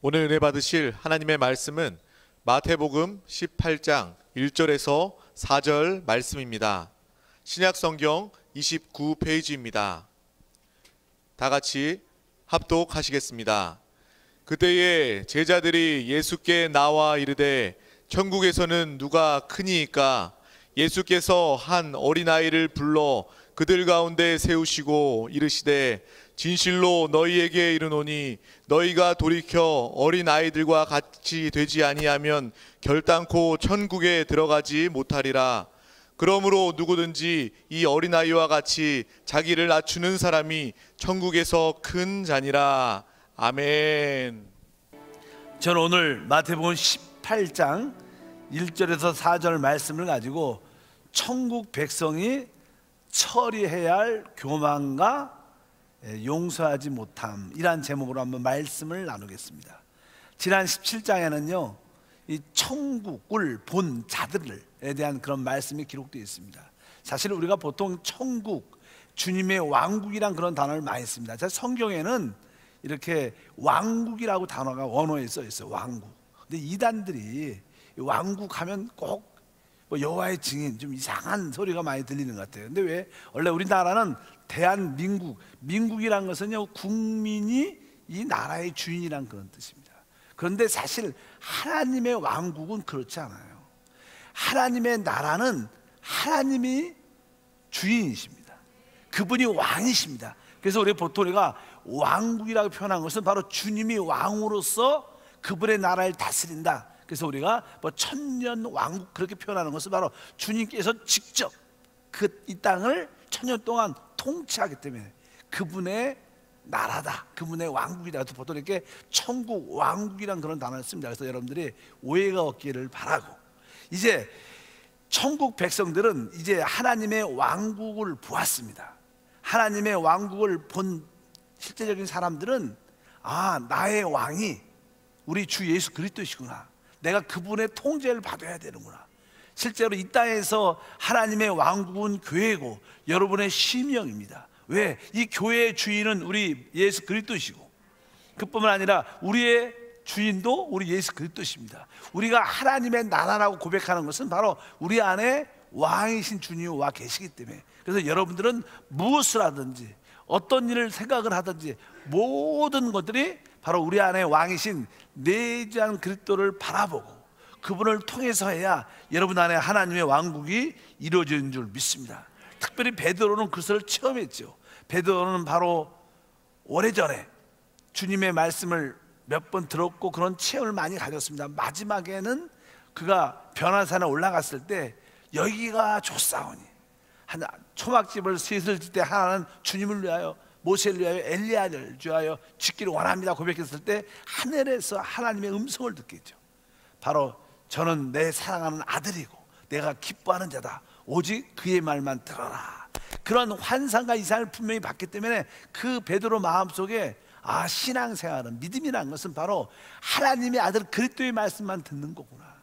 오늘 은혜 받으실 하나님의 말씀은 마태복음 18장 1절에서 4절 말씀입니다. 신약성경 29페이지입니다. 다 같이 합독하시겠습니다. 그때에 제자들이 예수께 나와 이르되 천국에서는 누가 크니이까? 예수께서 한 어린아이를 불러 그들 가운데 세우시고 이르시되 진실로 너희에게 이르노니 너희가 돌이켜 어린아이들과 같이 되지 아니하면 결단코 천국에 들어가지 못하리라. 그러므로 누구든지 이 어린아이와 같이 자기를 낮추는 사람이 천국에서 큰 자니라. 아멘. 저는 오늘 마태복음 18장 1절에서 4절 말씀을 가지고 천국 백성이 처리해야 할 교만과 용서하지 못함이란 제목으로 한번 말씀을 나누겠습니다. 지난 17장에는요 이 천국을 본 자들에 대한 그런 말씀이 기록되어 있습니다. 사실 우리가 보통 천국, 주님의 왕국이란 그런 단어를 많이 씁니다. 성경에는 이렇게 왕국이라고 단어가 원어에 써 있어요. 왕국. 근데 이단들이 왕국 하면 꼭 여호와의 증인, 좀 이상한 소리가 많이 들리는 것 같아요. 근데 왜? 원래 우리나라는 대한민국, 민국이란 것은요 국민이 이 나라의 주인이란 그런 뜻입니다. 그런데 사실 하나님의 왕국은 그렇지 않아요. 하나님의 나라는 하나님이 주인이십니다. 그분이 왕이십니다. 그래서 우리가 왕국이라고 표현한 것은 바로 주님이 왕으로서 그분의 나라를 다스린다. 그래서 우리가 천년 왕국 그렇게 표현하는 것은 바로 주님께서 직접 이 땅을 천년 동안 통치하기 때문에 그분의 나라다, 그분의 왕국이다. 보통 이렇게 천국 왕국이란 그런 단어를 씁니다. 그래서 여러분들이 오해가 없기를 바라고, 이제 천국 백성들은 이제 하나님의 왕국을 보았습니다. 하나님의 왕국을 본 실제적인 사람들은 나의 왕이 우리 주 예수 그리스도시구나, 내가 그분의 통제를 받아야 되는구나. 실제로 이 땅에서 하나님의 왕국은 교회고 여러분의 심령입니다. 왜? 이 교회의 주인은 우리 예수 그리스도시고, 그뿐만 아니라 우리의 주인도 우리 예수 그리스도십니다. 우리가 하나님의 나라라고 고백하는 것은 바로 우리 안에 왕이신 주님이 와 계시기 때문에, 그래서 여러분들은 무엇을 하든지 어떤 일을 생각을 하든지 모든 것들이 바로 우리 안에 왕이신 내장 그리스도를 바라보고 그분을 통해서 해야 여러분 안에 하나님의 왕국이 이루어지는 줄 믿습니다. 특별히 베드로는 그것을 체험했죠. 베드로는 바로 오래전에 주님의 말씀을 몇 번 들었고 그런 체험을 많이 가졌습니다. 마지막에는 그가 변화산에 올라갔을 때 여기가 좋사오니, 초막집을 셋을 짓 때 하나는 주님을 위하여, 모세를 위하여, 엘리야를 위하여 짓기를 원합니다 고백했을 때 하늘에서 하나님의 음성을 듣겠죠. 바로 저는 내 사랑하는 아들이고 내가 기뻐하는 자다, 오직 그의 말만 들어라. 그런 환상과 이상을 분명히 받기 때문에 그 베드로 마음속에 신앙생활은, 믿음이라는 것은 바로 하나님의 아들 그리스도의 말씀만 듣는 거구나,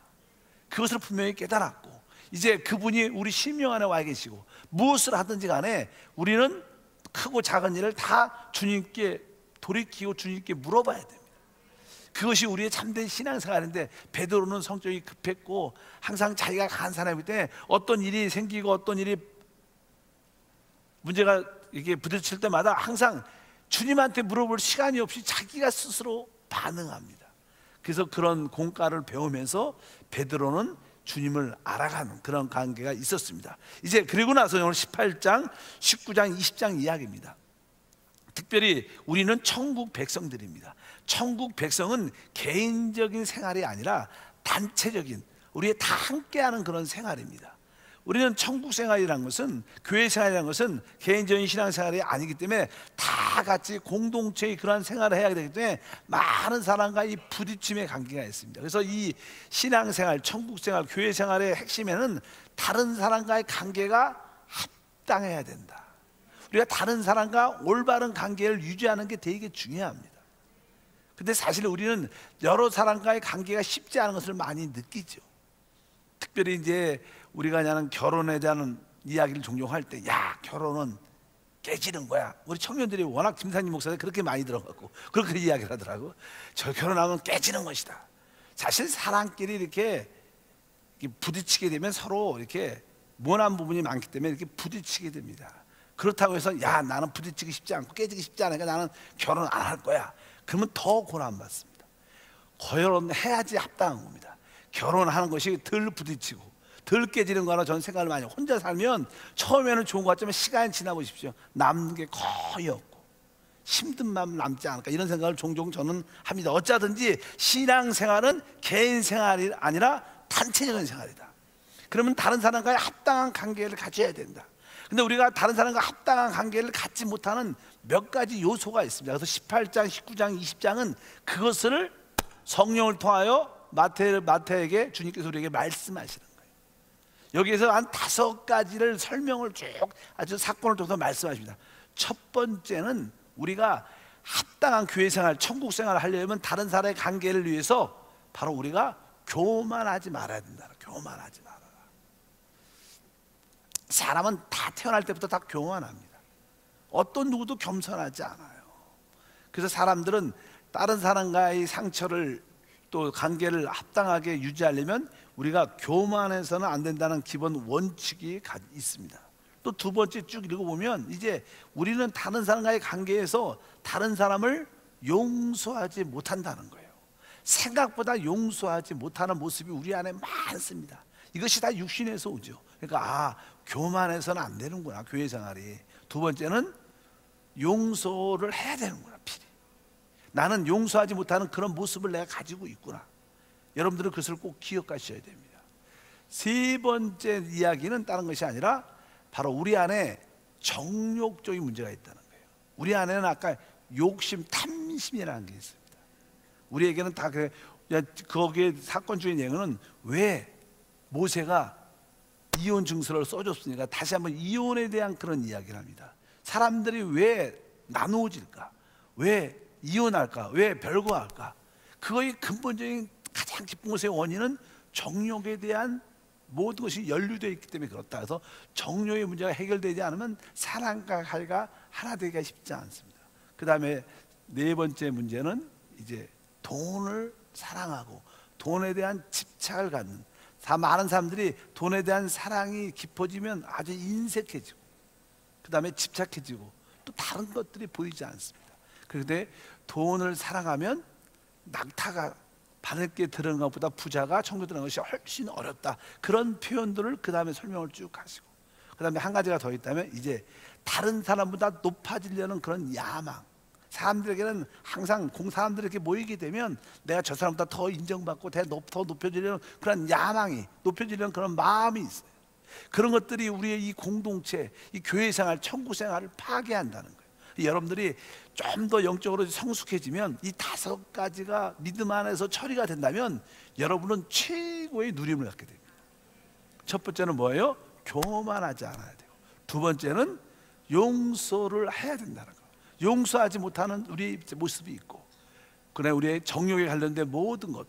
그것을 분명히 깨달았고, 이제 그분이 우리 심령 안에 와 계시고 무엇을 하든지 간에 우리는 크고 작은 일을 다 주님께 돌이키고 주님께 물어봐야 됩니다. 그것이 우리의 참된 신앙생활인데, 베드로는 성격이 급했고 항상 자기가 강한 사람이기 때문에 어떤 일이 생기고 어떤 일이 문제가 이렇게 부딪힐 때마다 항상 주님한테 물어볼 시간이 없이 자기가 스스로 반응합니다. 그래서 그런 공과를 배우면서 베드로는 주님을 알아가는 그런 관계가 있었습니다. 이제 그리고 나서 오늘 18장, 19장, 20장 이야기입니다. 특별히 우리는 천국 백성들입니다. 천국 백성은 개인적인 생활이 아니라 단체적인, 우리의 다 함께하는 그런 생활입니다. 우리는 천국 생활이라는 것은, 교회 생활이라는 것은 개인적인 신앙생활이 아니기 때문에 다 같이 공동체의 그러한 생활을 해야 되기 때문에 많은 사람과 이 부딪힘의 관계가 있습니다. 그래서 이 신앙생활, 천국생활, 교회 생활의 핵심에는 다른 사람과의 관계가 합당해야 된다. 우리가 다른 사람과 올바른 관계를 유지하는 게 되게 중요합니다. 근데 사실 우리는 여러 사람과의 관계가 쉽지 않은 것을 많이 느끼죠. 특별히 이제 우리가 그냥 결혼에 대한 이야기를 종종 할 때, 결혼은 깨지는 거야. 우리 청년들이 워낙 김상진 목사가 그렇게 많이 들어갖고 그렇게 이야기를 하더라고. 저 결혼하면 깨지는 것이다. 사실 사람끼리 이렇게 부딪히게 되면 서로 이렇게 모난 부분이 많기 때문에 이렇게 부딪히게 됩니다. 그렇다고 해서 야 나는 부딪히기 쉽지 않고 깨지기 쉽지 않으니까 나는 결혼 안 할 거야. 그러면 더 고난받습니다. 결혼해야지 합당한 겁니다. 결혼하는 것이 덜 부딪히고 덜 깨지는 거라 저는 생각을 많이 해요. 혼자 살면 처음에는 좋은 것 같지만 시간이 지나보십시오. 남는 게 거의 없고 힘든 마음 남지 않을까 이런 생각을 종종 저는 합니다. 어쩌든지 신앙생활은 개인 생활이 아니라 단체적인 생활이다. 그러면 다른 사람과의 합당한 관계를 가져야 된다. 근데 우리가 다른 사람과 합당한 관계를 갖지 못하는 몇 가지 요소가 있습니다. 그래서 18장, 19장, 20장은 그것을 성령을 통하여 마태에게 주님께서 우리에게 말씀하시는 거예요. 여기에서 한 5가지를 설명을 쭉 아주 사건을 통해서 말씀하십니다. 첫 번째는 우리가 합당한 교회 생활, 천국 생활을 하려면 다른 사람의 관계를 위해서 바로 우리가 교만하지 말아야 된다. 교만하지 말아라. 사람은 다 태어날 때부터 다 교만합니다. 어떤 누구도 겸손하지 않아요. 그래서 사람들은 다른 사람과의 상처를 또 관계를 합당하게 유지하려면 우리가 교만해서는 안 된다는 기본 원칙이 있습니다. 또 두 번째 쭉 읽어보면 이제 우리는 다른 사람과의 관계에서 다른 사람을 용서하지 못한다는 거예요. 생각보다 용서하지 못하는 모습이 우리 안에 많습니다. 이것이 다 육신에서 오죠. 그러니까 교만해서는 안 되는구나 교회 생활이. 두 번째는 용서를 해야 되는구나 필히. 나는 용서하지 못하는 그런 모습을 내가 가지고 있구나. 여러분들은 그것을 꼭 기억하셔야 됩니다. 세 번째 이야기는 다른 것이 아니라 바로 우리 안에 정욕적인 문제가 있다는 거예요. 우리 안에는 아까 욕심, 탐심이라는 게 있습니다. 우리에게는 다 그래. 거기에 사건 중의 내용은 왜 모세가 이혼 증서를 써줬으니까 다시 한번 이혼에 대한 그런 이야기를 합니다. 사람들이 왜 나누어질까? 왜 이혼할까? 왜 별거할까? 그거의 근본적인 가장 깊은 곳의 원인은 정욕에 대한 모든 것이 연루되어 있기 때문에 그렇다. 그래서 정욕의 문제가 해결되지 않으면 사랑과 가해가 하나 되기가 쉽지 않습니다. 그 다음에 네 번째 문제는 이제 돈을 사랑하고 돈에 대한 집착을 갖는, 많은 사람들이 돈에 대한 사랑이 깊어지면 아주 인색해지고 그 다음에 집착해지고 또 다른 것들이 보이지 않습니다. 그런데 돈을 사랑하면 낙타가 바늘게 들어간 것보다 부자가 천국에 들어가는 것이 훨씬 어렵다. 그런 표현들을 그 다음에 설명을 쭉 하시고, 그 다음에 한 가지가 더 있다면 이제 다른 사람보다 높아지려는 그런 야망. 사람들에게는 항상 사람들이 이렇게 모이게 되면 내가 저 사람보다 더 인정받고 더 높여지려는 그런 야망이, 높여지려는 그런 마음이 있어요. 그런 것들이 우리의 이 공동체, 이 교회 생활, 천국 생활을 파괴한다는 거예요. 여러분들이 좀 더 영적으로 성숙해지면 이 5가지가 믿음 안에서 처리가 된다면 여러분은 최고의 누림을 갖게 됩니다. 첫 번째는 뭐예요? 교만하지 않아야 되고, 두 번째는 용서를 해야 된다는 거예요. 용서하지 못하는 우리 모습이 있고, 그래 우리의 정욕에 관련된 모든 것,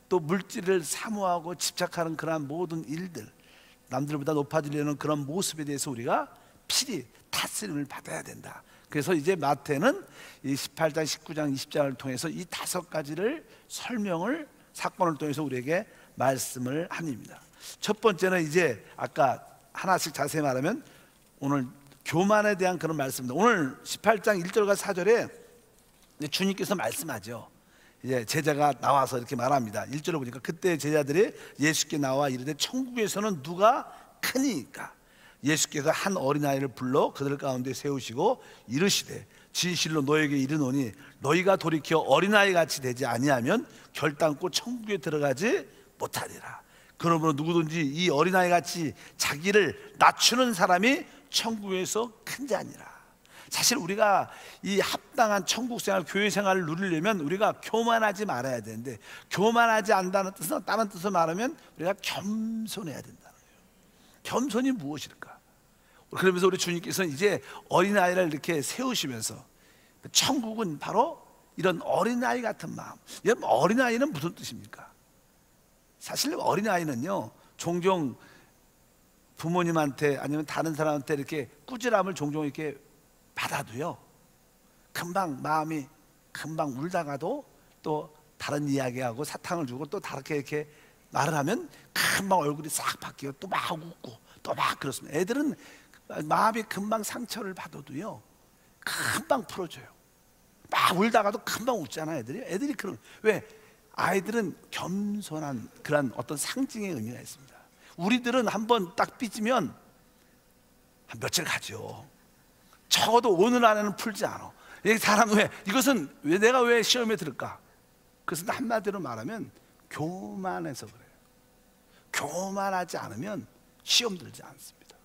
또 물질을 사모하고 집착하는 그러한 모든 일들, 남들보다 높아지려는 그런 모습에 대해서 우리가 필히 다스림을 받아야 된다. 그래서 이제 마태는 이 18장, 19장, 20장을 통해서 이 5가지를 설명을 사건을 통해서 우리에게 말씀을 합니다. 첫 번째는 이제 아까 하나씩 자세히 말하면 오늘 교만에 대한 그런 말씀입니다. 오늘 18장 1절과 4절에 주님께서 말씀하죠. 이제 제자가 나와서 이렇게 말합니다. 1절을 보니까 그때 제자들이 예수께 나와 이르되 천국에서는 누가 크니까? 예수께서 한 어린아이를 불러 그들 가운데 세우시고 이르시되 진실로 너에게 이르노니 너희가 돌이켜 어린아이같이 되지 아니하면 결단코 천국에 들어가지 못하리라. 그러므로 누구든지 이 어린아이같이 자기를 낮추는 사람이 천국에서 큰 자니라. 사실 우리가 이 합당한 천국생활, 교회생활을 누리려면 우리가 교만하지 말아야 되는데, 교만하지 않다는 뜻은, 다른 뜻을 말하면 우리가 겸손해야 된다는 거예요. 겸손이 무엇일까? 그러면서 우리 주님께서는 이제 어린아이를 이렇게 세우시면서 천국은 바로 이런 어린아이 같은 마음. 여러분, 어린아이는 무슨 뜻입니까? 사실 어린아이는요, 종종 부모님한테 아니면 다른 사람한테 이렇게 꾸지람을 종종 이렇게 받아도요, 금방 마음이 금방 울다가도 또 다른 이야기하고 사탕을 주고 또 다르게 이렇게 말을 하면 금방 얼굴이 싹 바뀌고 또 막 웃고 또 막 그렇습니다. 애들은 마음이 금방 상처를 받아도요, 금방 풀어줘요. 막 울다가도 금방 웃잖아요. 애들이 그런, 왜? 아이들은 겸손한 그런 어떤 상징의 의미가 있습니다. 우리들은 한번 딱 삐지면 한 며칠 가죠. 적어도 오늘 안에는 풀지 않아. 이 사람은 왜, 이것은 왜 내가 왜 시험에 들을까? 그것은 한마디로 말하면 교만해서 그래요. 교만하지 않으면 시험 들지 않습니다.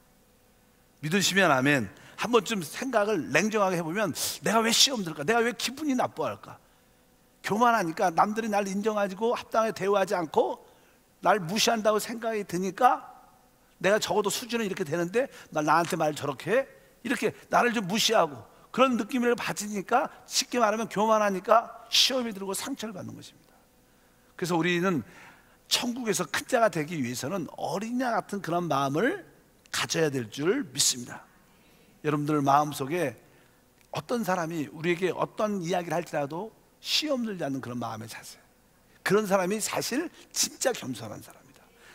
믿으시면 아멘. 한 번쯤 생각을 냉정하게 해보면 내가 왜 시험 들을까? 내가 왜 기분이 나빠할까? 교만하니까 남들이 날 인정하고 합당하게 대우하지 않고 날 무시한다고 생각이 드니까 내가 적어도 수준은 이렇게 되는데 나한테 말 저렇게 해? 이렇게 나를 좀 무시하고 그런 느낌을 받으니까, 쉽게 말하면 교만하니까 시험이 들고 상처를 받는 것입니다. 그래서 우리는 천국에서 큰 자가 되기 위해서는 어린양 같은 그런 마음을 가져야 될 줄 믿습니다. 여러분들 마음속에 어떤 사람이 우리에게 어떤 이야기를 할지라도 시험 들지 않는 그런 마음의 자세, 그런 사람이 사실 진짜 겸손한 사람입니다.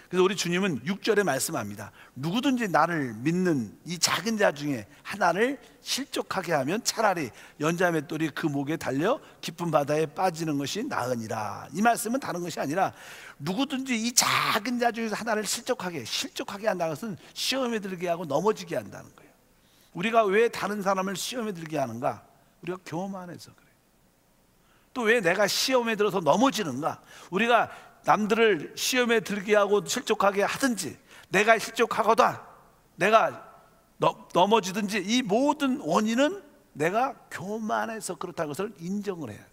그래서 우리 주님은 6절에 말씀합니다. 누구든지 나를 믿는 이 작은 자 중에 하나를 실족하게 하면 차라리 연자맷돌이 그 목에 달려 깊은 바다에 빠지는 것이 나으니라. 이 말씀은 다른 것이 아니라 누구든지 이 작은 자 중에서 하나를 실족하게 한다는 것은 시험에 들게 하고 넘어지게 한다는 거예요. 우리가 왜 다른 사람을 시험에 들게 하는가? 우리가 교만해서 그래요. 또 왜 내가 시험에 들어서 넘어지는가? 우리가 남들을 시험에 들게 하고 실족하게 하든지, 내가 실족하거나 내가 넘어지든지, 이 모든 원인은 내가 교만해서 그렇다는 것을 인정을 해야 돼요.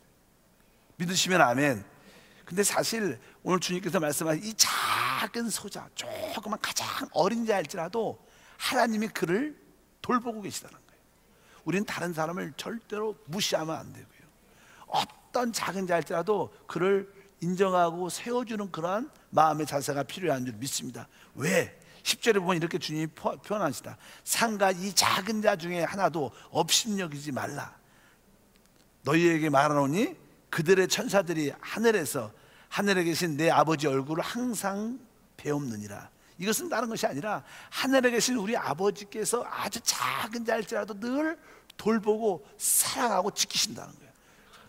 믿으시면 아멘. 근데 사실 오늘 주님께서 말씀하신 이 작은 소자, 조그만 가장 어린 자일지라도 하나님이 그를 돌보고 계시다는 거예요. 우리는 다른 사람을 절대로 무시하면 안 되고요, 어떤 작은 자일지라도 그를 인정하고 세워주는 그러한 마음의 자세가 필요한 줄 믿습니다. 왜? 10절에 보면 이렇게 주님이 표현하시다. 상가 이 작은 자 중에 하나도 업신여기지 말라. 너희에게 말하노니 그들의 천사들이 하늘에 계신 내 아버지 얼굴을 항상 배움느니라. 이것은 다른 것이 아니라 하늘에 계신 우리 아버지께서 아주 작은 자일지라도 늘 돌보고 사랑하고 지키신다는 거예요.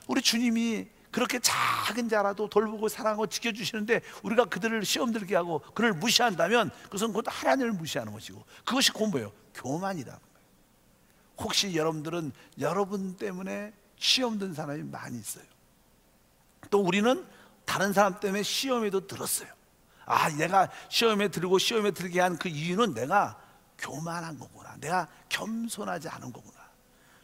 우리 주님이 그렇게 작은 자라도 돌보고 사랑하고 지켜주시는데, 우리가 그들을 시험 들게 하고 그를 무시한다면 그것은 곧 하나님을 무시하는 것이고, 그것이 곧 뭐예요? 교만이라는 거예요. 혹시 여러분들은 여러분 때문에 시험 든 사람이 많이 있어요. 또 우리는 다른 사람 때문에 시험에도 들었어요. 아, 내가 시험에 들고 시험에 들게 한 그 이유는 내가 교만한 거구나, 내가 겸손하지 않은 거구나,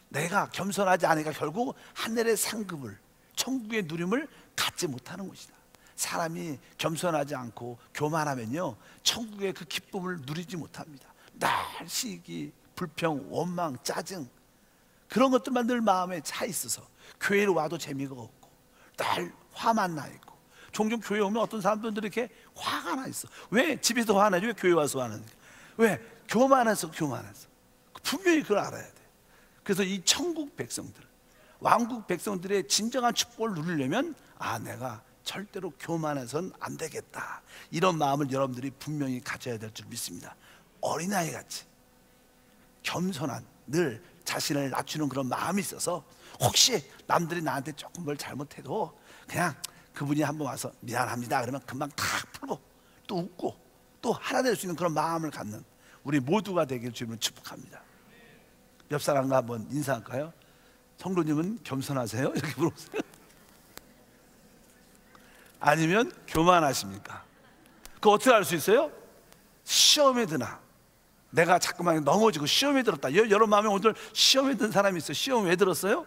내가 겸손하지 않으니까 결국 하늘의 상급을, 천국의 누림을 갖지 못하는 것이다. 사람이 겸손하지 않고 교만하면요, 천국의 그 기쁨을 누리지 못합니다. 날 시기, 불평, 원망, 짜증, 그런 것들만 늘 마음에 차 있어서 교회로 와도 재미가 없고 날 화만 나 있고, 종종 교회 오면 어떤 사람들은 이렇게 화가 나 있어. 왜? 집에서 화나지 왜 교회 와서 화나는가? 왜? 교만해서. 분명히 그걸 알아야 돼. 그래서 이 천국 백성들, 왕국 백성들의 진정한 축복을 누리려면, 아, 내가 절대로 교만해서는 안 되겠다, 이런 마음을 여러분들이 분명히 가져야 될 줄 믿습니다. 어린아이 같이 겸손한, 늘 자신을 낮추는 그런 마음이 있어서, 혹시 남들이 나한테 조금 뭘 잘못해도 그냥 그분이 한번 와서 미안합니다 그러면 금방 탁 풀고 또 웃고 또 하나 될 수 있는 그런 마음을 갖는 우리 모두가 되길 주님을 축복합니다. 옆 사람과 한번 인사할까요? 성도님은 겸손하세요? 이렇게 물어보세요. 아니면 교만하십니까? 그거 어떻게 알 수 있어요? 시험에 드나, 내가 자꾸만 넘어지고 시험에 들었다. 여러분 마음에 오늘 시험에 든 사람이 있어요. 시험 왜 들었어요?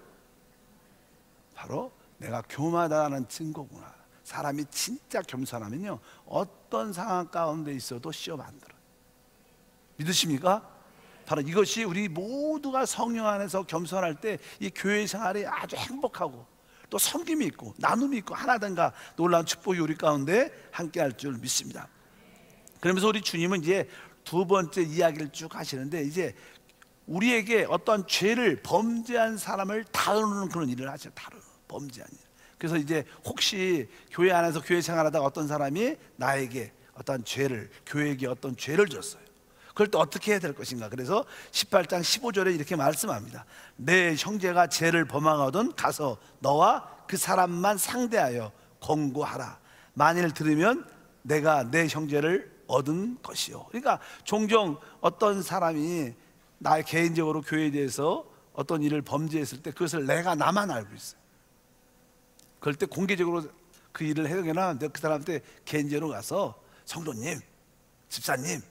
바로 내가 교만하다는 증거구나. 사람이 진짜 겸손하면요, 어떤 상황 가운데 있어도 시험 안 들어요. 믿으십니까? 바로 이것이 우리 모두가 성령 안에서 겸손할 때 이 교회 생활이 아주 행복하고 또 섬김이 있고 나눔이 있고 하나된가 놀라운 축복이 우리 가운데 함께 할 줄 믿습니다. 그러면서 우리 주님은 이제 두 번째 이야기를 쭉 하시는데, 이제 우리에게 어떤 죄를 범죄한 사람을 다루는 그런 일을 하죠. 범죄한 일. 그래서 이제 혹시 교회 안에서 교회 생활하다가 어떤 사람이 나에게 어떤 죄를, 교회에게 어떤 죄를 줬어요. 그럴 때 어떻게 해야 될 것인가? 그래서 18장 15절에 이렇게 말씀합니다. 내 형제가 죄를 범하거든 가서 너와 그 사람만 상대하여 권고하라. 만일 들으면 내가 내 형제를 얻은 것이요. 그러니까 종종 어떤 사람이 나 개인적으로 교회에 대해서 어떤 일을 범죄했을 때 그것을 나만 알고 있어요. 그럴 때 공개적으로 그 일을 해결하면 내가 그 사람한테 개인적으로 가서 성도님, 집사님,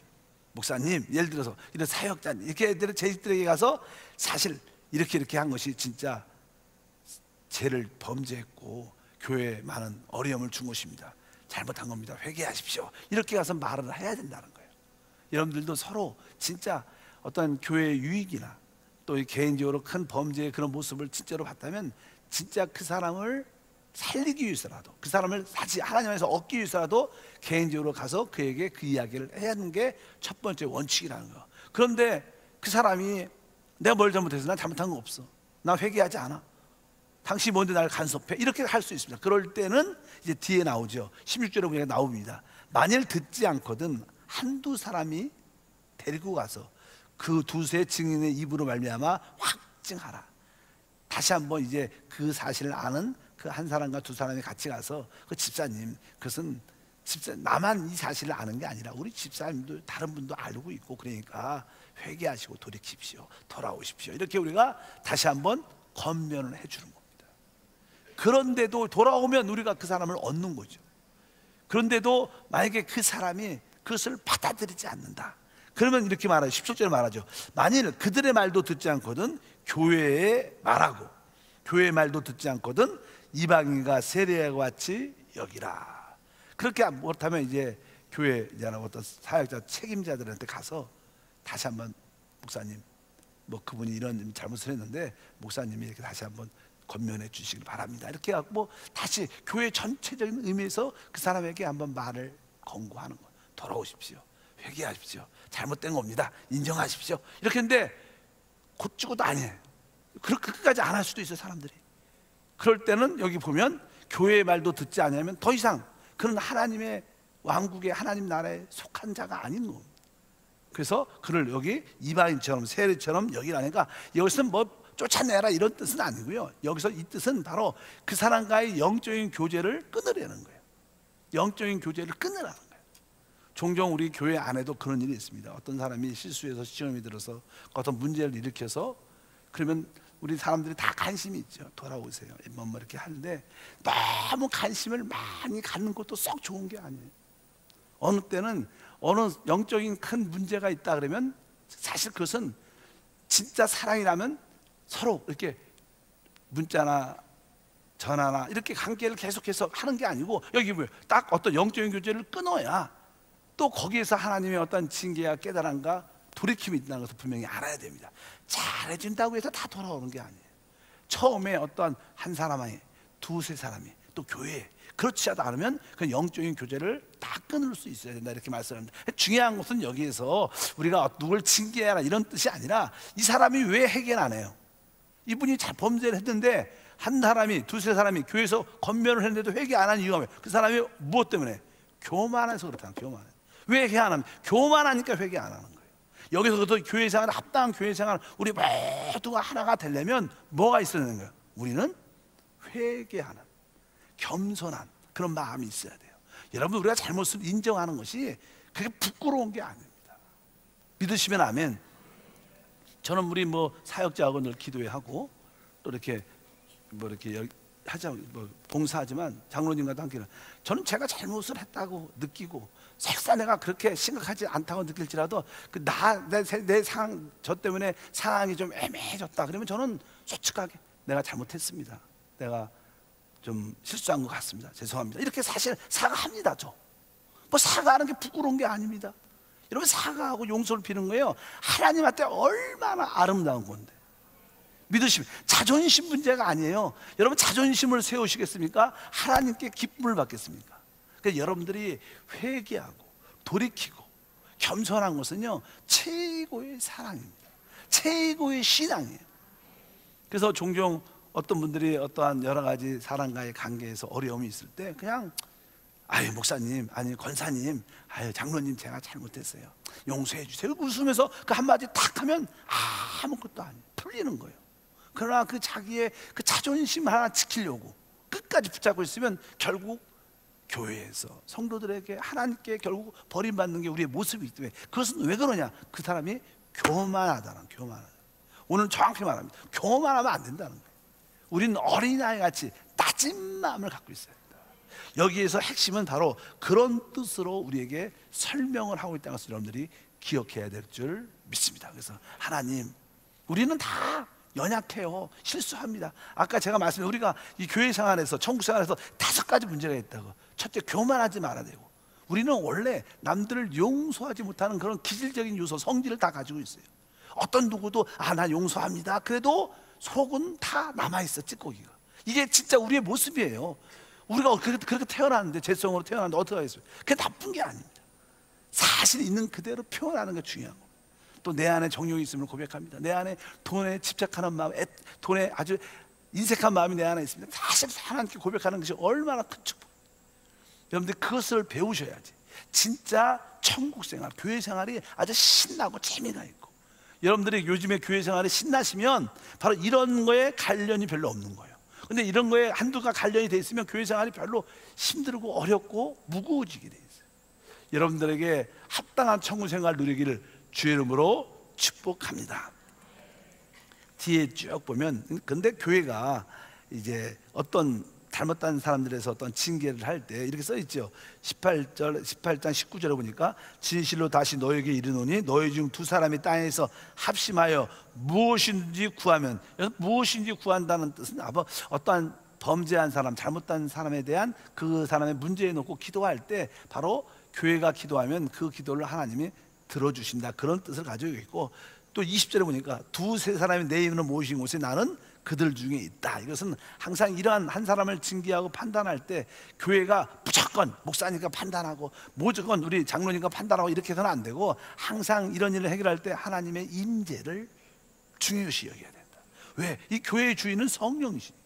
목사님, 예를 들어서 이런 사역자님 이렇게 제들에게 가서 사실 이렇게 한 것이 진짜 죄를 범죄했고 교회에 많은 어려움을 준 것입니다. 잘못한 겁니다. 회개하십시오. 이렇게 가서 말을 해야 된다는 거예요. 여러분들도 서로 진짜 어떤 교회의 유익이나 또 개인적으로 큰 범죄의 그런 모습을 진짜로 봤다면 진짜 그 사람을 살리기 위해서라도 그 사람을 다시 하나님 안에서 얻기 위해서라도 개인적으로 가서 그에게 그 이야기를 해야 하는 게 첫 번째 원칙이라는 거. 그런데 그 사람이 내가 뭘 잘못해서 난 잘못한 거 없어, 나 회개하지 않아, 당신이 뭔데 나를 간섭해, 이렇게 할 수 있습니다. 그럴 때는 이제 뒤에 나오죠. 16절에 보니까 나옵니다. 만일 듣지 않거든 한두 사람이 데리고 가서 그 두세 증인의 입으로 말미암아 확증하라. 다시 한번 이제 그 사실을 아는 그 한 사람과 두 사람이 같이 가서 그 집사님, 그것은 나만 이 사실을 아는 게 아니라 우리 집사님도 다른 분도 알고 있고 그러니까 회개하시고 돌이키십시오, 돌아오십시오. 이렇게 우리가 다시 한번 권면을 해주는 겁니다. 그런데도 돌아오면 우리가 그 사람을 얻는 거죠. 그런데도 만약에 그 사람이 그것을 받아들이지 않는다, 그러면 이렇게 말하죠. 17절에 말하죠. 만일 그들의 말도 듣지 않거든 교회에 말하고, 교회의 말도 듣지 않거든 이방인과 세례와 같이 여기라. 그렇게 못하면 이제 교회 어떤 사역자 책임자들한테 가서 다시 한번 목사님, 뭐 그분이 이런 잘못을 했는데 목사님이 이렇게 다시 한번 권면해 주시길 바랍니다. 이렇게 갖고 다시 교회 전체적인 의미에서 그 사람에게 한번 말을 권고하는 거예요. 돌아오십시오, 회개하십시오, 잘못된 겁니다, 인정하십시오. 이렇게 했는데 곧죽어도 아니에요. 그렇게까지 안 할 수도 있어요, 사람들이. 그럴 때는 여기 보면 교회의 말도 듣지 않으면 더 이상 그는 하나님의 왕국의 하나님 나라에 속한 자가 아닌 겁니다. 그래서 그를 여기 이방인처럼 세례처럼 여기라니까 여기서는 뭐 쫓아내라 이런 뜻은 아니고요. 여기서 이 뜻은 바로 그 사람과의 영적인 교제를 끊으려는 거예요. 영적인 교제를 끊으라는 거예요. 종종 우리 교회 안에도 그런 일이 있습니다. 어떤 사람이 실수해서 시험이 들어서 어떤 문제를 일으켜서 그러면 우리 사람들이 다 관심이 있죠. 돌아오세요, 뭐 이렇게 하는데 너무 관심을 많이 갖는 것도 썩 좋은 게 아니에요. 어느 때는 어느 영적인 큰 문제가 있다 그러면 사실 그것은 진짜 사랑이라면 서로 이렇게 문자나 전화나 이렇게 관계를 계속해서 하는 게 아니고 여기 뭐예요? 딱 어떤 영적인 교제를 끊어야 또 거기에서 하나님의 어떤 징계와 깨달음과 돌이킴이 있다는 것을 분명히 알아야 됩니다. 잘해준다고 해서 다 돌아오는 게 아니에요. 처음에 어떤 한 사람이, 두세 사람이, 또 교회 그렇지 않으면 그 영적인 교제를 다 끊을 수 있어야 된다, 이렇게 말씀합니다. 중요한 것은 여기에서 우리가 누굴 징계하라 이런 뜻이 아니라 이 사람이 왜 해결 안 해요? 이분이 잘 범죄를 했는데 한 사람이, 두세 사람이 교회에서 권면을 했는데도 회개 안 한 이유가 뭐예요? 그 사람이 무엇 때문에? 교만해서 그렇다. 교만해. 왜 회개 안 하면? 교만하니까 회개 안 하는 거예요. 여기서부터 교회 생활, 합당한 교회 생활 우리 모두가 하나가 되려면 뭐가 있어야 되는 거예요? 우리는 회개하는, 겸손한 그런 마음이 있어야 돼요. 여러분, 우리가 잘못을 인정하는 것이 그게 부끄러운 게 아닙니다. 믿으시면 아멘. 저는 우리 뭐 사역자하고 늘 기도회하고 또 이렇게 뭐 이렇게 하자 뭐 봉사하지만 장로님과도 함께는 저는 제가 잘못을 했다고 느끼고 설사 내가 그렇게 심각하지 않다고 느낄지라도 내 상황, 저 때문에 상황이 좀 애매해졌다 그러면 저는 솔직하게 내가 잘못했습니다, 내가 좀 실수한 것 같습니다, 죄송합니다, 이렇게 사실 사과합니다. 저 뭐 사과하는 게 부끄러운 게 아닙니다. 여러분, 사과하고 용서를 비는 거예요. 하나님한테 얼마나 아름다운 건데. 믿으시면 자존심 문제가 아니에요. 여러분, 자존심을 세우시겠습니까? 하나님께 기쁨을 받겠습니까? 그러니까 여러분들이 회개하고 돌이키고 겸손한 것은요 최고의 사랑입니다. 최고의 신앙이에요. 그래서 종종 어떤 분들이 어떠한 여러 가지 사람과의 관계에서 어려움이 있을 때 그냥 아유 목사님, 아니 권사님, 아유 장로님 제가 잘못했어요, 용서해 주세요. 웃으면서 그 한마디 탁 하면 아무것도 아니에요. 풀리는 거예요. 그러나 그 자기의 그 자존심 하나 지키려고 끝까지 붙잡고 있으면 결국 교회에서 성도들에게 하나님께 결국 버림받는 게 우리의 모습이기 때문에. 그것은 왜 그러냐? 그 사람이 교만하다는, 교만하다. 오늘 정확히 말합니다. 교만하면 안 된다는 거예요. 우리는 어린아이 같이 낮은 마음을 갖고 있어야 된다. 여기에서 핵심은 바로 그런 뜻으로 우리에게 설명을 하고 있다는 것을 여러분들이 기억해야 될 줄 믿습니다. 그래서 하나님, 우리는 다 연약해요. 실수합니다. 아까 제가 말씀드린 우리가 이 교회 생활에서, 천국 생활에서 5가지 문제가 있다고. 첫째, 교만하지 말아야 되고, 우리는 원래 남들을 용서하지 못하는 그런 기질적인 요소, 성질을 다 가지고 있어요. 어떤 누구도 나 용서합니다. 그래도 속은 다 남아있어, 찌꺼기가. 이게 진짜 우리의 모습이에요. 우리가 그렇게 태어났는데, 죄성으로 태어났는데 어떻게 하겠어요? 그게 나쁜 게 아닙니다. 사실 있는 그대로 표현하는 게 중요하고, 또 내 안에 정욕이 있음을 고백합니다. 내 안에 돈에 집착하는 마음, 돈에 아주 인색한 마음이 내 안에 있습니다. 사실 하나님께 고백하는 것이 얼마나 큰 축복. 여러분들 그것을 배우셔야지 진짜 천국 생활, 교회 생활이 아주 신나고 재미가 있고, 여러분들이 요즘에 교회 생활이 신나시면 바로 이런 거에 관련이 별로 없는 거예요. 근데 이런 거에 한두가 관련이 돼 있으면 교회 생활이 별로 힘들고 어렵고 무거워지게 돼 있어요. 여러분들에게 합당한 천국 생활 누리기를 주의 이름으로 축복합니다. 뒤에 쭉 보면, 근데 교회가 이제 어떤 잘못된 사람들에서 어떤 징계를 할 때 이렇게 써 있죠. 18장 19절에 보니까 진실로 다시 너에게 이르노니 너희 중 두 사람이 땅에서 합심하여 무엇인지 구하면, 무엇인지 구한다는 뜻은 어떠한 범죄한 사람, 잘못된 사람에 대한 그 사람의 문제에 놓고 기도할 때 바로 교회가 기도하면 그 기도를 하나님이 들어주신다, 그런 뜻을 가지고 있고, 또 20절에 보니까 두세 사람이 내 이름으로 모이신 곳에 나는 그들 중에 있다. 이것은 항상 이러한 한 사람을 징계하고 판단할 때 교회가 무조건 목사니까 판단하고, 무조건 우리 장로니까 판단하고 이렇게 해서는 안 되고, 항상 이런 일을 해결할 때 하나님의 임재를 중요시 여겨야 된다. 왜? 이 교회의 주인은 성령이시니까.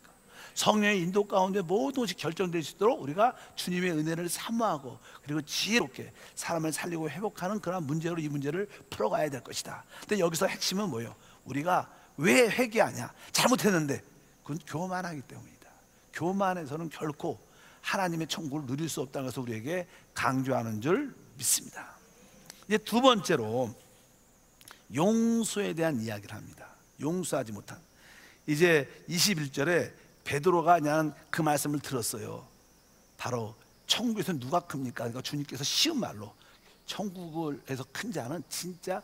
성령의 인도 가운데 모든 것이 결정될 수 있도록 우리가 주님의 은혜를 사모하고, 그리고 지혜롭게 사람을 살리고 회복하는 그런 문제로 이 문제를 풀어가야 될 것이다. 근데 여기서 핵심은 뭐예요? 우리가 왜 회개하냐? 잘못했는데 그건 교만하기 때문이다. 교만해서는 결코 하나님의 천국을 누릴 수 없다는 것을 우리에게 강조하는 줄 믿습니다. 이제 두 번째로 용서에 대한 이야기를 합니다. 용서하지 못한. 이제 21절에 베드로가 그냥 그 말씀을 들었어요. 바로 천국에서 누가 큽니까? 그러니까 주님께서 쉬운 말로 천국에서 큰 자는 진짜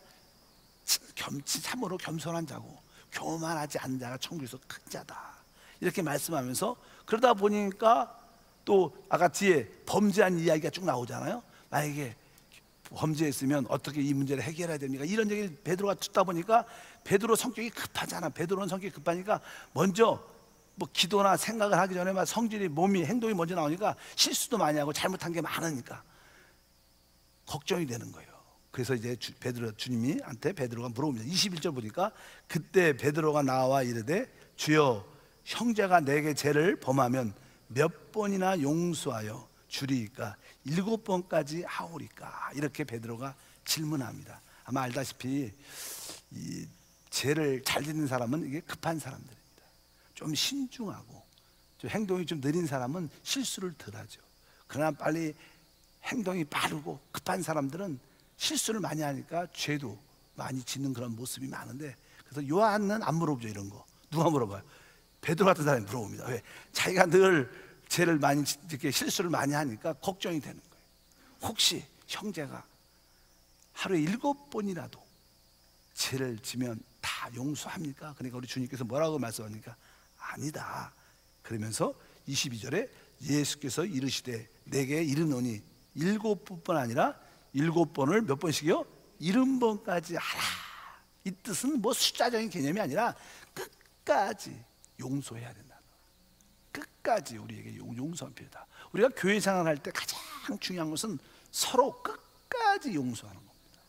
참으로 겸손한 자고 교만하지 않은 자가 천국에서 큰 자다, 이렇게 말씀하면서, 그러다 보니까 또 아까 뒤에 범죄한 이야기가 쭉 나오잖아요. 만약에 범죄했으면 어떻게 이 문제를 해결해야 됩니까? 이런 얘기를 베드로가 듣다 보니까, 베드로 성격이 급하잖아. 베드로는 성격이 급하니까 먼저 뭐 기도나 생각을 하기 전에 막 성질이, 몸이, 행동이 먼저 나오니까 실수도 많이 하고 잘못한 게 많으니까 걱정이 되는 거예요. 그래서 이제 주님이한테 베드로가 물어봅니다. 21절 보니까 그때 베드로가 나와 이르되 주여 형제가 내게 죄를 범하면 몇 번이나 용서하여 주리이까? 7번까지 하오리까? 이렇게 베드로가 질문합니다. 아마 알다시피 이 죄를 잘 짓는 사람은 이게 급한 사람들입니다. 좀 신중하고 좀 행동이 좀 느린 사람은 실수를 덜 하죠. 그러나 빨리 행동이 빠르고 급한 사람들은 실수를 많이 하니까 죄도 많이 짓는 그런 모습이 많은데, 그래서 요한은 안 물어보죠. 이런 거 누가 물어봐요? 베드로 같은 사람이 물어봅니다. 왜? 자기가 늘 죄를 많이, 이렇게 실수를 많이 하니까 걱정이 되는 거예요. 혹시 형제가 하루에 7번이라도 죄를 지면 다 용서합니까? 그러니까 우리 주님께서 뭐라고 말씀하니까 아니다. 그러면서 22절에 예수께서 이르시되 내게 이르노니 7번뿐 아니라 7번을 몇 번씩이요? 70번까지 하라. 이 뜻은 뭐 숫자적인 개념이 아니라 끝까지 용서해야 된다. 끝까지 우리에게 용서한 필요다. 우리가 교회 생활할 때 가장 중요한 것은 서로 끝까지 용서하는 겁니다.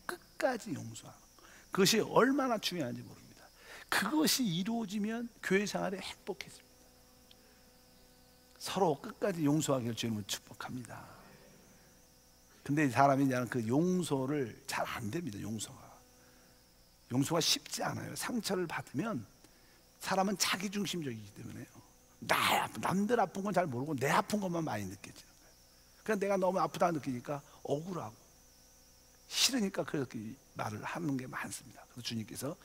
끝까지 용서하는 것. 그것이 얼마나 중요한지 모릅니다. 그것이 이루어지면 교회 생활이 행복해집니다. 서로 끝까지 용서하기를 주님은 축복합니다. 근데 사람이 이제 그 용서를 잘 안 됩니다. 용서가 쉽지 않아요. 상처를 받으면 사람은 자기중심적이기 때문에요. 남들 아픈 건 잘 모르고 내 아픈 것만 많이 느껴지는 거예요. 그냥 내가 너무 아프다 느끼니까 억울하고 싫으니까 그렇게 말을 하는 게 많습니다. 그래서 주님께서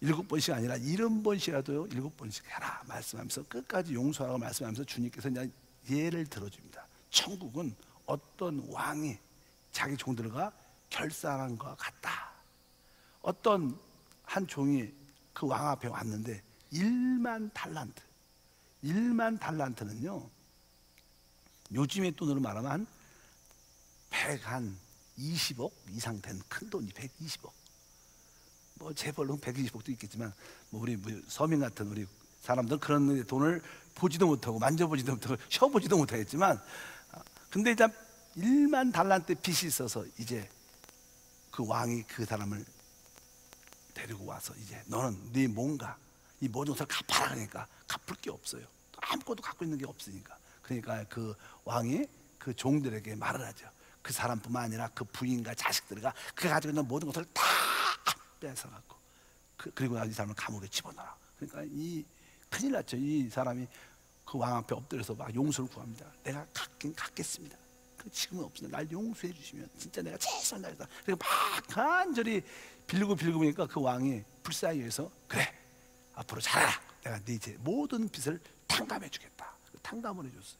7번씩 아니라 70번씩이라도 7번씩 해라 말씀하면서 끝까지 용서하라고 말씀하면서 주님께서 이제 예를 들어줍니다. 천국은 어떤 왕이 자기 종들과 결산한 것 같다. 어떤 한 종이 그 왕 앞에 왔는데 1만 달란트는요 요즘의 돈으로 말하면 한 120억 이상 된 큰 돈이 120억. 뭐 재벌로 120억도 있겠지만 뭐 우리 서민 같은 우리 사람들은 그런 돈을 보지도 못하고 만져보지도 못하고 쉬어보지도 못하겠지만, 근데 일단 1만 달란트 빚이 있어서 이제 그 왕이 그 사람을 데리고 와서 이제 너는 네 뭔가 이 모든 것을 갚아라. 그러니까 갚을 게 없어요. 아무것도 갖고 있는 게 없으니까. 그러니까 그 왕이 그 종들에게 말을 하죠. 그 사람뿐만 아니라 그 부인과 자식들과 그 가지고 있는 모든 것을 다 뺏어갖고 그리고 이 사람을 감옥에 집어넣어라. 그러니까 이 큰일 났죠. 이 사람이 그 왕 앞에 엎드려서 막 용서를 구합니다. 내가 갖겠습니다. 지금은 없으니까 날 용서해 주시면 진짜 내가 최선을 다했다. 그리고 막 간절히 빌고 보니까 그 왕이 불쌍히 여기서 그래 앞으로 잘해라. 내가 네 이제 모든 빚을 탕감해 주겠다. 탕감을 해줬어요.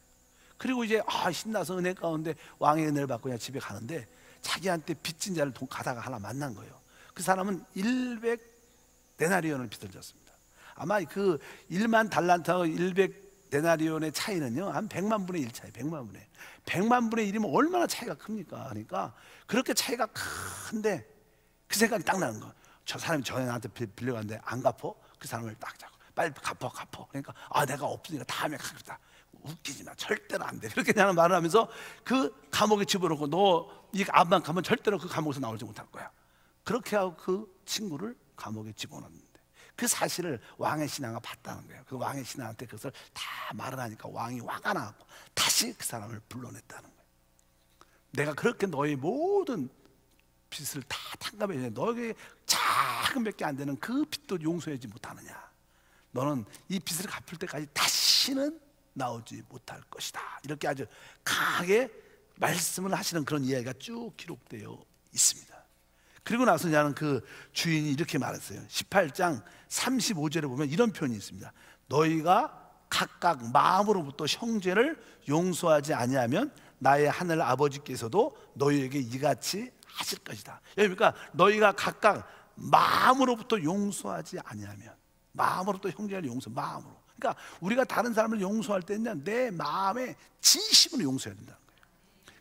그리고 이제 신나서 은혜 가운데 왕의 은혜를 받고 그냥 집에 가는데 자기한테 빚진 자를 가다가 하나 만난 거예요. 그 사람은 100데나리온을 빚을 졌습니다. 아마 그 1만 달란트하고 100데나리온의 차이는요 한 100만 분의 1 차이. 100만 분의 1이면 얼마나 차이가 큽니까? 그러니까 그렇게 차이가 큰데 그 생각이 딱 나는 거예요. 저 사람이 저한테 빌려갔는데 안 갚어? 그 사람을 딱 잡고 빨리 갚어. 그러니까 내가 없으니까 다음에 갚겠다. 웃기지 마. 절대로 안 돼. 그렇게 하는 말을 하면서 그 감옥에 집어넣고 너 이 암만 가면 절대로 그 감옥에서 나오지 못할 거야. 그렇게 하고 그 친구를 감옥에 집어넣는데 그 사실을 왕의 신하가 봤다는 거예요. 그 왕의 신하한테 그것을 다 말을 하니까 왕이 화가 나고 다시 그 사람을 불러냈다는 거예요. 내가 그렇게 너의 모든 빚을 다 탕감해 주는데 너에게 작은 몇 개 안 되는 그 빚도 용서하지 못하느냐. 너는 이 빚을 갚을 때까지 다시는 나오지 못할 것이다. 이렇게 아주 강하게 말씀을 하시는 그런 이야기가 쭉 기록되어 있습니다. 그리고 나서 나는 그 주인이 이렇게 말했어요. 18장 35절에 보면 이런 표현이 있습니다. 너희가 각각 마음으로부터 형제를 용서하지 아니하면 나의 하늘 아버지께서도 너희에게 이같이 하실 것이다. 그러니까 너희가 각각 마음으로부터 용서하지 아니하면, 마음으로부터 형제를 마음으로. 그러니까 우리가 다른 사람을 용서할 때는 내 마음에 진심으로 용서해야 된다는 거예요.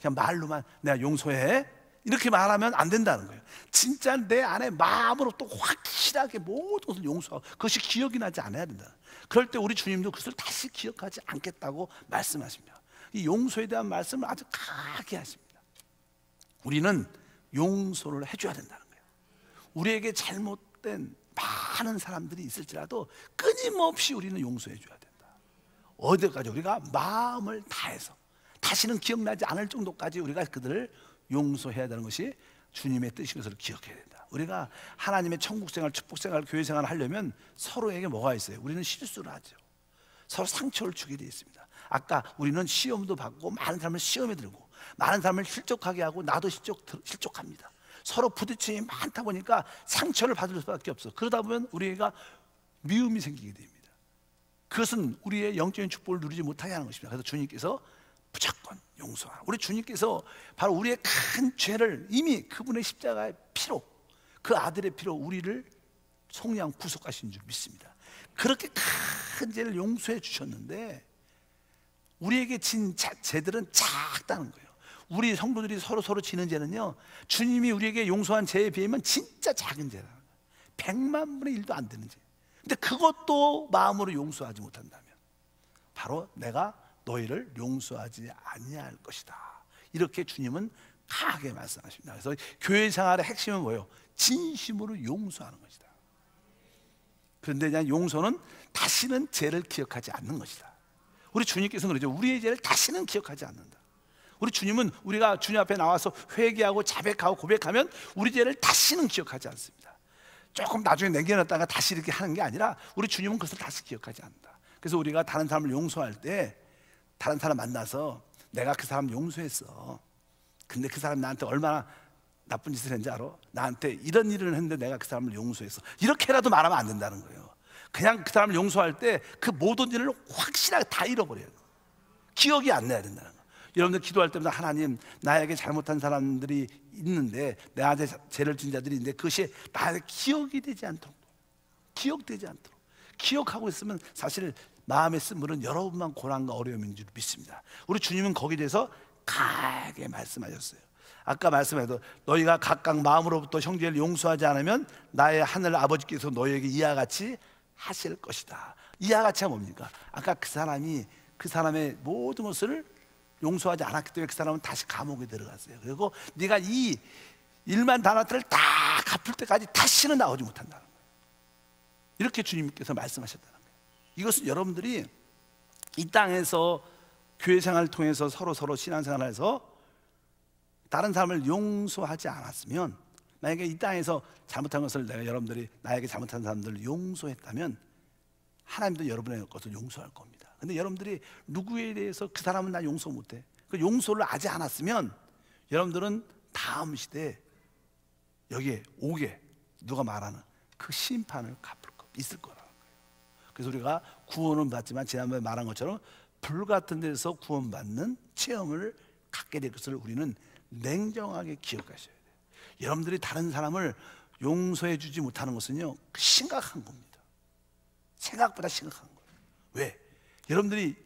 그냥 말로만 내가 용서해 이렇게 말하면 안 된다는 거예요. 진짜 내 안에 마음으로 또 확실하게 모든 것을 용서하고 그것이 기억이 나지 않아야 된다. 그럴 때 우리 주님도 그것을 다시 기억하지 않겠다고 말씀하십니다. 이 용서에 대한 말씀을 아주 강하게 하십니다. 우리는 용서를 해줘야 된다는 거예요. 우리에게 잘못된 많은 사람들이 있을지라도 끊임없이 우리는 용서해 줘야 된다. 어디까지? 우리가 마음을 다해서 다시는 기억나지 않을 정도까지 우리가 그들을 용서해야 되는 것이 주님의 뜻인 것을 기억해야 된다. 우리가 하나님의 천국생활, 축복생활, 교회생활을 하려면 서로에게 뭐가 있어요? 우리는 실수를 하죠. 서로 상처를 주게 되어 있습니다. 아까 우리는 시험도 받고 많은 사람을 시험에 들고 많은 사람을 실족하게 하고 나도 실족합니다. 서로 부딪힘이 많다 보니까 상처를 받을 수밖에 없어. 그러다 보면 우리가 미움이 생기게 됩니다. 그것은 우리의 영적인 축복을 누리지 못하게 하는 것입니다. 그래서 주님께서 무조건 용서하라. 우리 주님께서 바로 우리의 큰 죄를 이미 그분의 십자가의 피로, 그 아들의 피로 우리를 속량 구속하신 줄 믿습니다. 그렇게 큰 죄를 용서해 주셨는데 우리에게 진 죄들은 작다는 거예요. 우리 성도들이 서로 지는 죄는요, 주님이 우리에게 용서한 죄에 비하면 진짜 작은 죄라는 거예요. 100만 분의 1도 안 되는 죄. 근데 그것도 마음으로 용서하지 못한다면 바로 내가 너희를 용서하지 아니할 것이다. 이렇게 주님은 강하게 말씀하십니다. 그래서 교회 생활의 핵심은 뭐예요? 진심으로 용서하는 것이다. 그런데 그냥 용서는 다시는 죄를 기억하지 않는 것이다. 우리 주님께서는 그러죠. 우리의 죄를 다시는 기억하지 않는다. 우리 주님은 우리가 주님 앞에 나와서 회개하고 자백하고 고백하면 우리 죄를 다시는 기억하지 않습니다. 조금 나중에 남겨놨다가 다시 이렇게 하는 게 아니라 우리 주님은 그것을 다시 기억하지 않는다. 그래서 우리가 다른 사람을 용서할 때, 다른 사람 만나서 내가 그 사람 용서했어. 근데 그 사람 나한테 얼마나 나쁜 짓을 했는지 알아? 나한테 이런 일을 했는데 내가 그 사람을 용서했어. 이렇게라도 말하면 안 된다는 거예요. 그냥 그 사람을 용서할 때 그 모든 일을 확실하게 다 잃어버려요. 기억이 안 나야 된다는 거예요. 여러분들 기도할 때마다 하나님, 나에게 잘못한 사람들이 있는데, 나한테 죄를 진 자들이 있는데 그것이 나에게 기억이 되지 않도록, 기억되지 않도록 기억하고 있으면 사실 마음에 쓴물은 여러분만 고난과 어려움인 줄 믿습니다. 우리 주님은 거기에 대해서 강하게 말씀하셨어요. 아까 말씀해도 너희가 각각 마음으로부터 형제를 용서하지 않으면 나의 하늘 아버지께서 너희에게 이와 같이 하실 것이다. 이와 같이가 뭡니까? 아까 그 사람이 그 사람의 모든 것을 용서하지 않았기 때문에 그 사람은 다시 감옥에 들어갔어요. 그리고 네가 이 일만 다나트를 다 갚을 때까지 다시는 나오지 못한다는 거예요. 이렇게 주님께서 말씀하셨다는 거예요. 이것은 여러분들이 이 땅에서 교회 생활을 통해서 서로 신앙생활을 해서 다른 사람을 용서하지 않았으면, 만약에 이 땅에서 잘못한 것을 내가 여러분들이 나에게 잘못한 사람들을 용서했다면 하나님도 여러분의 것을 용서할 겁니다. 근데 여러분들이 누구에 대해서 그 사람은 나 용서 못해, 그 용서를 하지 않았으면 여러분들은 다음 시대에 여기에 오게 누가 말하는 그 심판을 갚을 거 있을 거라는 거예요. 그래서 우리가 구원은 받지만 지난번에 말한 것처럼 불 같은 데서 구원받는 체험을 갖게 될 것을 우리는 냉정하게 기억하셔야 돼요. 여러분들이 다른 사람을 용서해 주지 못하는 것은요, 심각한 겁니다. 생각보다 심각한 거예요. 왜? 여러분들이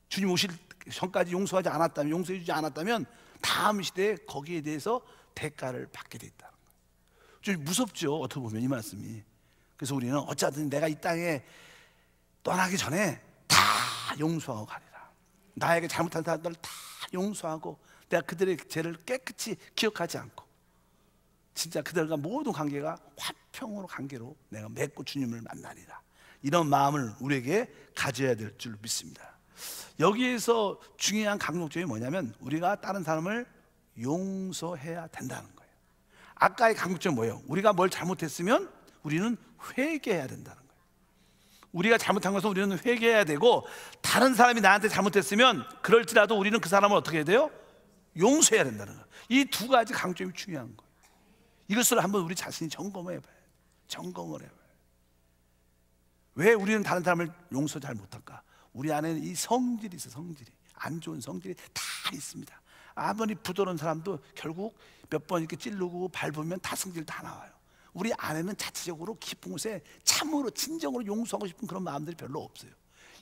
주님 오실 전까지 용서하지 않았다면, 용서해 주지 않았다면 다음 시대에 거기에 대해서 대가를 받게 돼 있다는 거예요. 좀 무섭죠, 어떻게 보면 이 말씀이. 그래서 우리는 어쨌든 내가 이 땅에 떠나기 전에 다 용서하고 가리라. 나에게 잘못한 사람들을 다 용서하고 내가 그들의 죄를 깨끗이 기억하지 않고 진짜 그들과 모든 관계가 화평으로 관계로 내가 맺고 주님을 만나리라. 이런 마음을 우리에게 가져야 될 줄 믿습니다. 여기에서 중요한 강조점이 뭐냐면 우리가 다른 사람을 용서해야 된다는 거예요. 아까의 강조점은 뭐예요? 우리가 뭘 잘못했으면 우리는 회개해야 된다는 거예요. 우리가 잘못한 것은 우리는 회개해야 되고, 다른 사람이 나한테 잘못했으면 그럴지라도 우리는 그 사람을 어떻게 해야 돼요? 용서해야 된다는 거예요. 이 두 가지 강조점이 중요한 거예요. 이것을 한번 우리 자신이 점검을 해봐요. 점검을 해봐요. 왜 우리는 다른 사람을 용서 잘 못할까? 우리 안에는 이 성질이 있어요. 성질이 안 좋은 성질이 다 있습니다. 아무리 부드러운 사람도 결국 몇 번 이렇게 찌르고 밟으면 다 성질 다 나와요. 우리 안에는 자체적으로 깊은 곳에 참으로 진정으로 용서하고 싶은 그런 마음들이 별로 없어요.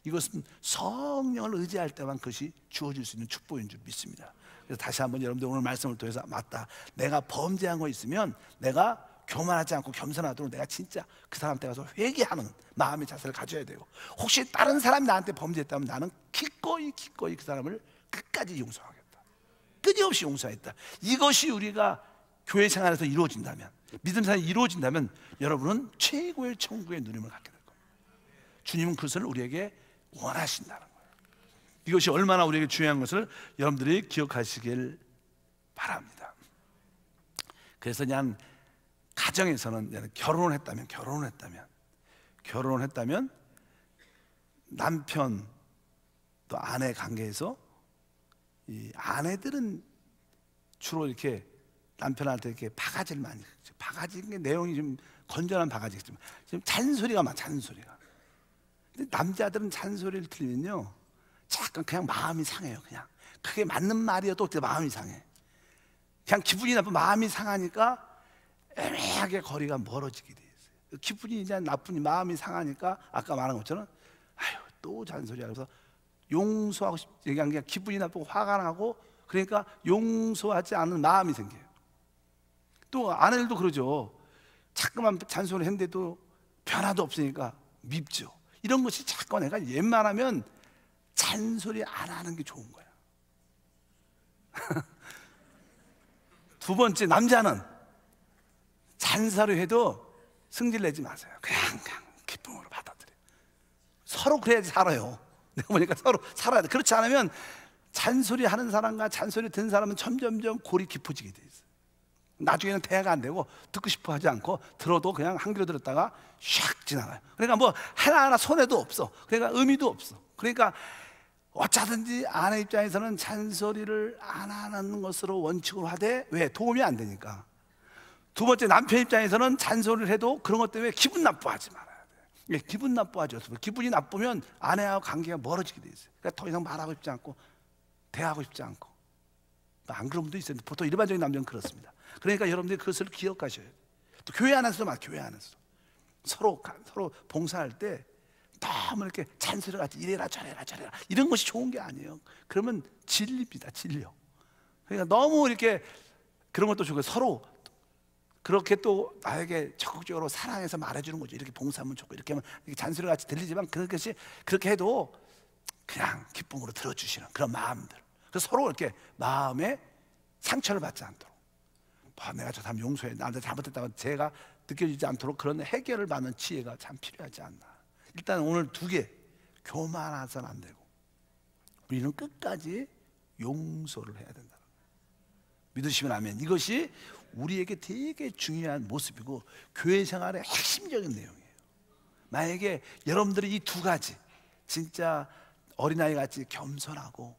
이것은 성령을 의지할 때만 그것이 주어질 수 있는 축복인 줄 믿습니다. 그래서 다시 한번 여러분들 오늘 말씀을 통해서, 맞다, 내가 범죄한 거 있으면 내가 교만하지 않고 겸손하도록 내가 진짜 그 사람한테 가서 회개하는 마음의 자세를 가져야 되고, 혹시 다른 사람이 나한테 범죄했다면 나는 기꺼이 그 사람을 끝까지 용서하겠다. 끊임없이 용서하겠다. 이것이 우리가 교회 생활에서 이루어진다면, 믿음 생활이 이루어진다면 여러분은 최고의 천국의 누림을 갖게 될 겁니다. 주님은 그것을 우리에게 원하신다는 거예요. 이것이 얼마나 우리에게 중요한 것을 여러분들이 기억하시길 바랍니다. 그래서 그냥 가정에서는 결혼을 했다면 남편 또 아내 관계에서 이 아내들은 주로 이렇게 남편한테 이렇게 바가지를 많이, 바가지의 내용이 좀 건전한 바가지겠지만 지금 잔소리가 많아, 잔소리가. 근데 남자들은 잔소리를 들으면요 잠깐 그냥 마음이 상해요. 그냥 그게 맞는 말이어도 그때 마음이 상해. 그냥 기분이 나쁘고 마음이 상하니까 애매하게 거리가 멀어지게 돼 있어요. 기분이 이제 나쁘니 마음이 상하니까 아까 말한 것처럼 아유 또 잔소리야. 그래서 용서하고 얘기한 게 기분이 나쁘고 화가 나고, 그러니까 용서하지 않는 마음이 생겨요. 또 아내들도 그러죠. 자꾸만 잔소리 했는데도 변화도 없으니까 밉죠. 이런 것이 자꾸 내가 웬만하면 잔소리 안 하는 게 좋은 거야. 두 번째, 남자는 잔소리해도 승질 내지 마세요. 그냥 기쁨으로 받아들여요. 서로 그래야지 살아요. 내가 보니까 서로 살아야 돼. 그렇지 않으면 잔소리 하는 사람과 잔소리 듣는 사람은 점점점 골이 깊어지게 돼 있어요. 나중에는 대화가 안 되고 듣고 싶어 하지 않고 들어도 그냥 한 귀로 들었다가 샥 지나가요. 그러니까 뭐 하나하나 손해도 없어. 그러니까 의미도 없어. 그러니까 어쩌든지 아내 입장에서는 잔소리를 안 하는 것으로 원칙으로 하되, 왜? 도움이 안 되니까. 두 번째, 남편 입장에서는 잔소리를 해도 그런 것 때문에 기분 나빠하지 말아야 돼. 기분 나빠하죠. 기분이 나쁘면 아내하고 관계가 멀어지게 돼 있어요. 그러니까 더 이상 말하고 싶지 않고 대화하고 싶지 않고. 안 그런 분도 있어요. 보통 일반적인 남자는 그렇습니다. 그러니까 여러분들이 그것을 기억하셔야 돼요. 또 교회 안에서도 교회 안에서 서로 봉사할 때 너무 이렇게 잔소리 같이 이래라 저래라 이런 것이 좋은 게 아니에요. 그러면 진리입니다. 진리요. 그러니까 너무 이렇게 그런 것도 좋고, 서로 그렇게 또 나에게 적극적으로 사랑해서 말해주는 거죠. 이렇게 봉사하면 좋고, 이렇게 하면 이렇게 잔소리 같이 들리지만 그것이 그렇게 해도 그냥 기쁨으로 들어주시는 그런 마음들. 그래서 서로 이렇게 마음에 상처를 받지 않도록, 내가 저 사람 용서해, 나한테 잘못했다고 제가 느껴지지 않도록 그런 해결을 받는 지혜가 참 필요하지 않나. 일단 오늘 두 개, 교만해서는 안 되고 우리는 끝까지 용서를 해야 된다. 믿으시면 아멘. 이것이 우리에게 되게 중요한 모습이고 교회 생활의 핵심적인 내용이에요. 만약에 여러분들이 이 두 가지 진짜 어린아이 같이 겸손하고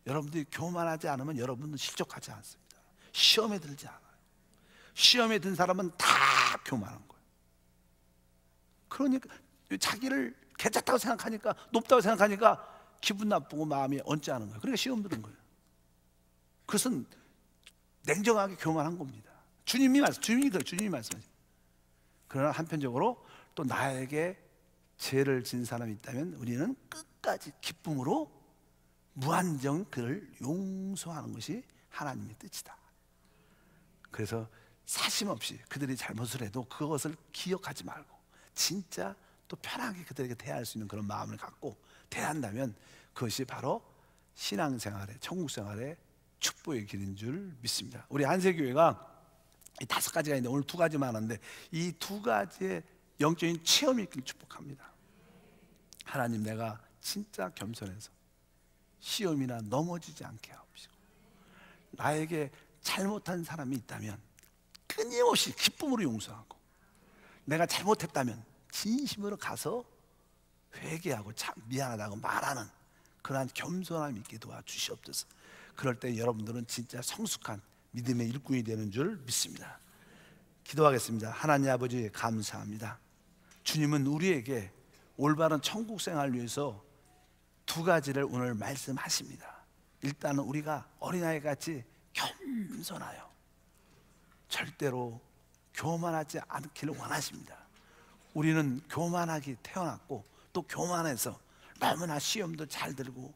여러분들이 교만하지 않으면 여러분은 실족하지 않습니다. 시험에 들지 않아요. 시험에 든 사람은 다 교만한 거예요. 그러니까 자기를 괜찮다고 생각하니까, 높다고 생각하니까 기분 나쁘고 마음이 언짢은 거예요. 그러니까 시험 들은 거예요. 그것은 냉정하게 교만한 겁니다. 주님이 말씀하세요. 그러나 한편적으로 또 나에게 죄를 진 사람이 있다면 우리는 끝까지 기쁨으로 무한정 그를 용서하는 것이 하나님의 뜻이다. 그래서 사심 없이 그들이 잘못을 해도 그것을 기억하지 말고 진짜 또 편하게 그들에게 대할 수 있는 그런 마음을 갖고 대한다면 그것이 바로 신앙생활의, 천국생활의 축복의 길인 줄 믿습니다. 우리 한세교회가 이 5가지가 있는데 오늘 2가지만 하는데 이 2가지의 영적인 체험이 있길 축복합니다. 하나님, 내가 진짜 겸손해서 시험이나 넘어지지 않게 하옵시고, 나에게 잘못한 사람이 있다면 끊임없이 기쁨으로 용서하고, 내가 잘못했다면 진심으로 가서 회개하고 참 미안하다고 말하는 그러한 겸손함이 있게 도와주시옵소서. 그럴 때 여러분들은 진짜 성숙한 믿음의 일꾼이 되는 줄 믿습니다. 기도하겠습니다. 하나님 아버지, 감사합니다. 주님은 우리에게 올바른 천국 생활을 위해서 2가지를 오늘 말씀하십니다. 일단은 우리가 어린아이 같이 겸손하여 절대로 교만하지 않기를 원하십니다. 우리는 교만하게 태어났고 또 교만해서 너무나 시험도 잘 들고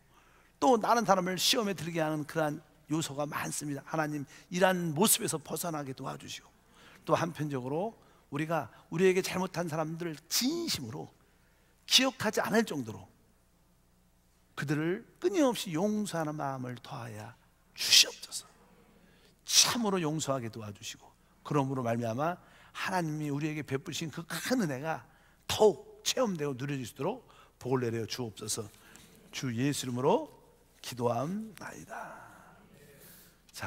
또 다른 사람을 시험에 들게 하는 그러한 요소가 많습니다. 하나님, 이러한 모습에서 벗어나게 도와주시고, 또 한편적으로 우리가 우리에게 잘못한 사람들을 진심으로 기억하지 않을 정도로 그들을 끊임없이 용서하는 마음을 더하여 주시옵소서. 참으로 용서하게 도와주시고, 그러므로 말미암아 하나님이 우리에게 베푸신 그 큰 은혜가 더욱 체험되고 누려질 수 있도록 복을 내려 주옵소서. 주 예수 이름으로 기도함나이다. 자.